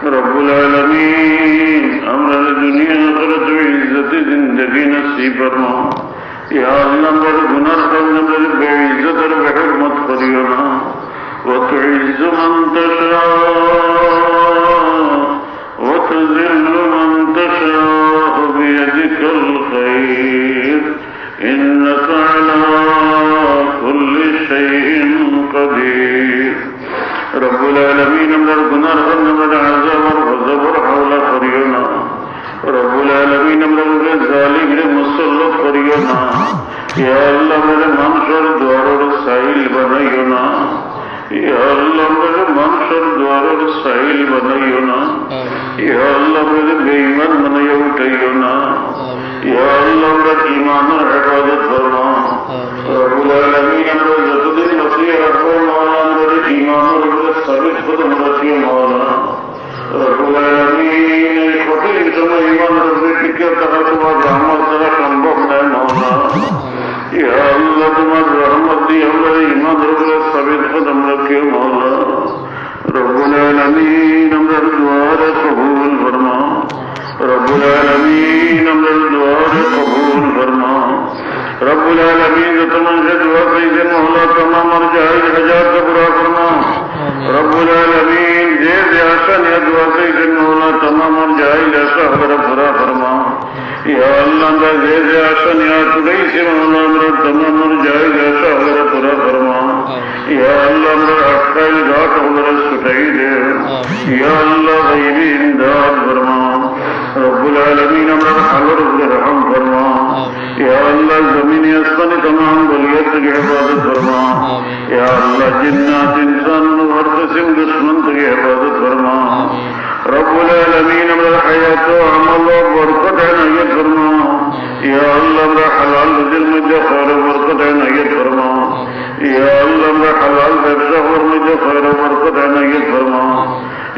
रब्बुल आलमीन हमारे दुनिया आखिरत में इज्जत जिंदगी नसीब फरमा। या अल्लाह मेरे गुनाह करने मेरे बेइज्जत और बेहुरमत करियो ना। वतुइज़्ज़ु मन तशाअ वतुज़िल्लु मन तशाअ बियदिकल खैर इन्नका अला कुल्लि शैइन कदीर। रब्बुल आलमीन हमारे गुनाह करने मेरे अज़ब और गज़ब और हौला करियो ना। रब्बुल आलमीन हमारे जालिम रे मुसल्लत करियो ना। या अल्लाह मेरे मंशर द्वार साहिल बनाइयो ना। या अल्लाह मेरे मंशर द्वार साहिल बनाइयो ना। या अल्लाह मेरे बेईमान बनाइयो उठाइयो ना। या अल्लाह मेरे ईमान और हिफाजत फरमा। रब्बुल आलमीन हमारे जतदिन नसीहत रखो मौला मेरे ईमान और मेरे साबित कदम रखियो मौला। रब्बुल आलमीन कठिन समय ईमान रखने टिके तक तुम्हारे रहमत द्वारा संभव है मौला। या अल्लाह तुम्हारी रहमत दी हमारे ईमान रखने साबित कदम रखियो मौला। रब्बुल आलमीन हमारे दुआ कबूल फरमा। रब्बुल आलमीन हमारे दुआ कबूल फरमा। रब्बुल आलमीन जो तुमसे दुआ कीजिए मौला तमाम और जायज हजार का पूरा फरमा। रब्बुल आलमीन जे आशा ने दुआ कीजिए मौला तमाम और जायज आशा हमारा पूरा फरमा। या अल्लाह का जे आशा ने गई से मौला मेरा तमाम और जायज आशा हमारा पूरा फरमा। या अल्लाह मेरा अक्कल घाट हमारा सुटाई दे। या अल्लाह गैबी इमदाद फरमा। रब्बुल आलमीन हमारा हलर रहम फरमा। या अल्लाह जमीन आसमानी तमाम बलियत की हिफाजत फरमा। या अल्लाह जिन्नात इंसान हर किस्म दुश्मन की हिफाजत फरमा। रब्बुल आलमीन हमारा हयात व अमल व बरकत इनायत फरमा। या अल्लाह हमारा हलाल रिज़्क़ में जो खैर व बरकत इनायत फरमा। या अल्लाह हमारा हलाल व्यवसाय और में जो खैर व बरकत इनायत फरमा।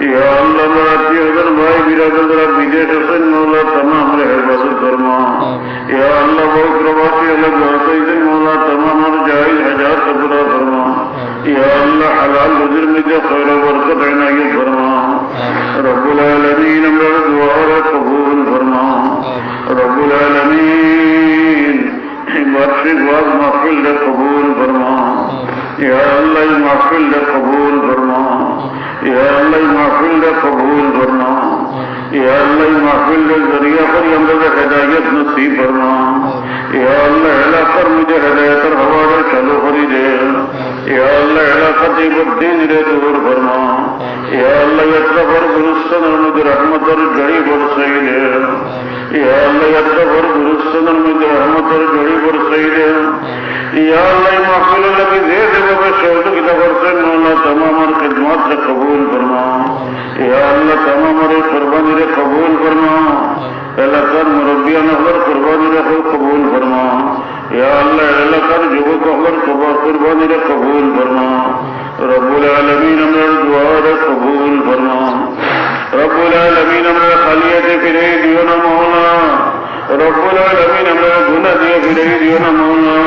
या अल्लाह मेरा अज़र भाई बिरादर विदेश से मौला तमाम हिफाजत फरमा। या अल्लाह बहुत प्रवासी अलग से मौला तमाम और जायज हजार का पूरा फरमा। या अल्लाह हलाल रिज़्क़ में जो खैर व बरकत इनायत फरमा। रब्बुल आलमीन हमारा दुआ कबूल फरमा। रब्बुल आलमीन वार्षिक वाज महफिल कबूल फरमा। या अल्लाह महफिल कबूल फरमा। या अल्लाह महफिल कबूल फरमा। या अल्लाह महफिल जरिया पर हमको हिदायत नसीब फरमा। या अल्लाह इलाकर मुझे हिदायत और हवाले चलो करी दे। या अल्लाह इलाकत दिन रे दूर फरमा। या अल्लाह यत्र पर गुरुस्तन मुझे रहमत और जड़ी बरसाई दे। या अल्लाह यत्र पर गुरुस्तन मुझे रहमत और जड़ी बरसाई दे। या अल्लाह महफिल लगी दे शौक की दफर से मौला तमाम और खिदमत से कबूल फरमा। या अल्लाह तमाम और कुर्बानी रे कबूल फरमा। इलाकर मुरब्बिया नहर कुर्बानी रे कबूल फरमा। या अल्लाह इलाकर युवक अहर कुर्बानी रे कबूल फरमा। रब्बुल आलमीन हमारे दुआ रे कबूल फरमा। रब्बुल आलमीन हमारे खालियत फिरे दियो ना मौला। रब्बुल आलमीन हमारे गुनाह दिए फिरे दियो ना मौला।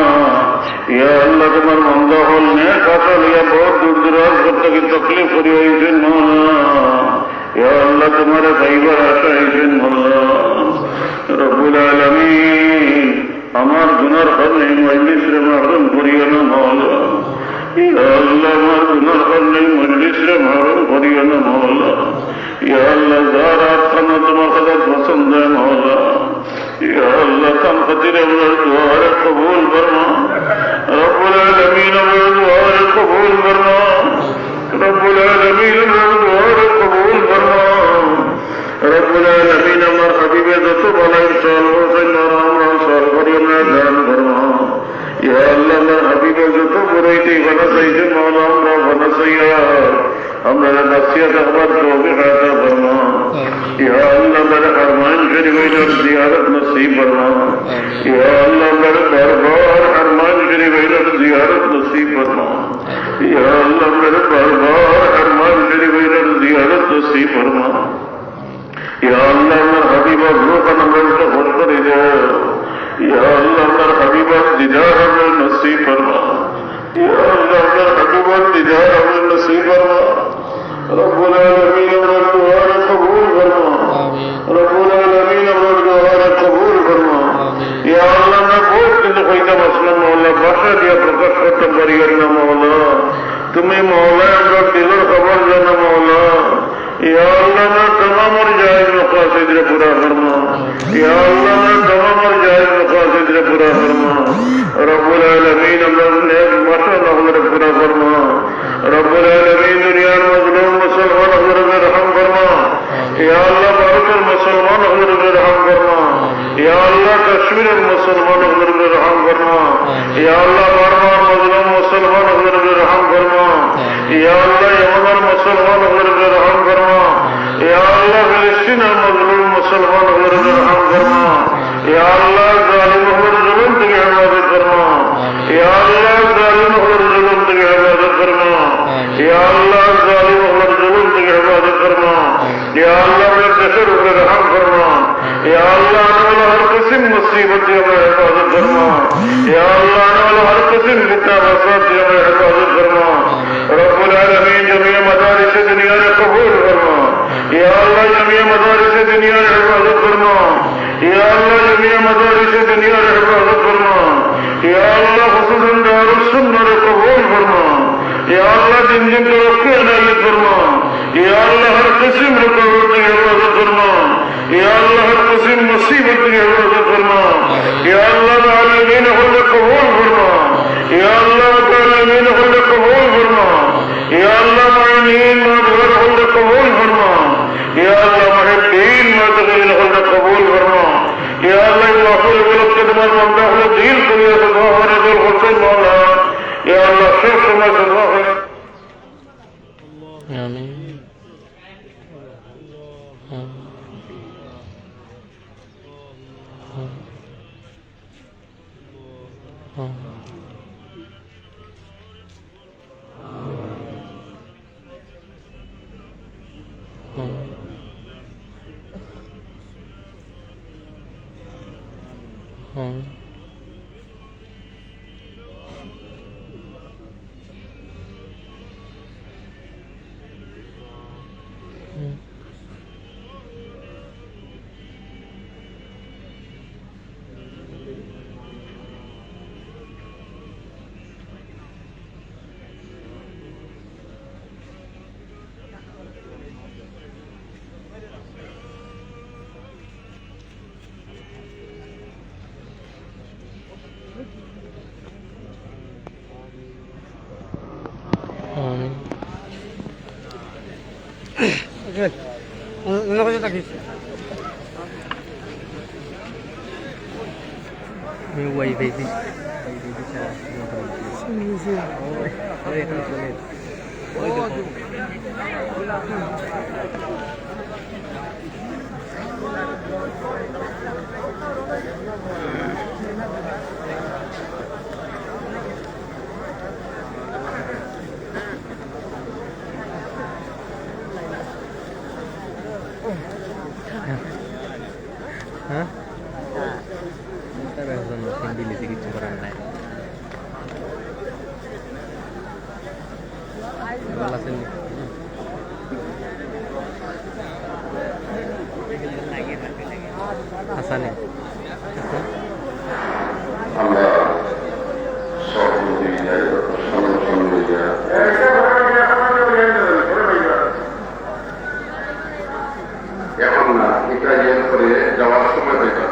या अल्लाह तुम्हारे बंदा होल ने खाता लिया बहुत दूर दराज तक की तकलीफ हो रही है मौला। या अल्लाह तुम्हारे खैबर आशा है मौला। रब्बुल आलमीन हमार गुनाह करने मजलिस से महरूम करियो ना मौला। या अल्लाह हमार गुनाह करने मजलिस से महरूम करियो ना मौला। या अल्लाह ज़ारात खाना तुम्हारा पसंद है मौला। या अल्लाह तम खतीर दुआ कबूल फरमा। रब्बुल आलमीन दुआ कबूल फरमा। रब्बुल आलमीन दुआ कबूल फरमा। रब्बुल आलमीन हमार हबीब दस्तु वाला इंशाअल्लाह में ध्यान फरमा। या अल्लाह हमार हबीब दस्तु बुराई थी गलत सही से मौला हमरा सही हमारा नसीहत अखबार को भी खाता फरमा। या अल्लाह मेरे अरमान शरीफ जियारत नसीब फरमा। या अल्लाह मेरे दरबार अरमान शरीफ जियारत नसीब फरमा। या अल्लाह मेरे दरबार अरमान शरीफ जियारत नसीब फरमा। या अल्लाह मेरे हबीबा रूह का नंबर से खुश कर दे। या अल्लाह मेरे हबीबा दीदार हमें नसीब फरमा। या अल्लाह मेरे हबीबा दीदार हमें नसीब फरमा। रब्बुल आलमीन তুমি মৌলা আমরা দিলের খবর জানো মৌলা या अल्लाह ने तमाम और जायज मकासद रे पूरा फरमा या अल्लाह ने तमाम और जायज मकासद रे पूरा फरमा रब्बुल आलमीन हमने माशाअल्लाह रे पूरा फरमा रब्बुल आलमीन दुनिया में मजलूम मुसलमान हमरे रहम फरमा या अल्लाह भारत मुसलमान हमरे रहम फरमा या अल्लाह कश्मीर मुसलमान हमरे रहम फरमा या अल्लाह बार-बार मजलूम मुसलमान हमरे रहम फरमा या अल्लाह यमन मुसलमान हमरे रहम फरमा या अल्लाह फिलिस्तीन मजलूम मुसलमान हमरे रहम फरमा या अल्लाह जालिम हमरे जुल्म की हिफाजत फरमा या अल्लाह जालिम हमरे जुल्म की हिफाजत फरमा या अल्लाह जालिम हमरे जुल्म की हिफाजत फरमा या अल्लाह मेरे कशर पर रहम फरमा या अल्लाह आने वाला हर किस्म मुसीबत से हमें हिफाजत फरमा या अल्लाह आने वाला हर किस्म फितना फसाद से हमें हिफाजत फरमा रब्बुल आलमीन जमीअ मदारिस दुनिया ने कबूल फरमा या अल्लाह जमीअ मदारिस दुनिया ने हिफाजत फरमा या अल्लाह जमीअ मदारिस दुनिया ने हिफाजत फरमा या अल्लाह खुसूसन दारुस सुन्नह ने कबूल फरमा या अल्लाह जिन जिन तरक्की अनायत फरमा या अल्लाह हर किस्म रुकावट की हिफाजत फरमा या अल्लाह हर किस्म मुसीबत की हिफाजत फरमा या अल्लाह आलमीन खुद कबूल फरमा या अल्लाह आलमीन खुद कबूल फरमा या अल्लाह मायनीन मदहर खुद कबूल फरमा या अल्लाह मुहिब्बीन मदहर खुद कबूल फरमा या अल्लाह वाफिल बिल खिदमत ममदह दीन कुलियत ज़ाहिर बिल हुसैन मौला या अल्लाह शेख समझ ज़ाहिर आमीन Una cosita aquí. May wifi din. Hah? Kita bahas tentang bili sedikit cukuran lain. Balasan ni. Hasan ni. Allah sohbet diye sanatını diye এখন না এটা ইয়ে করে যাওয়ার সময় হয়তো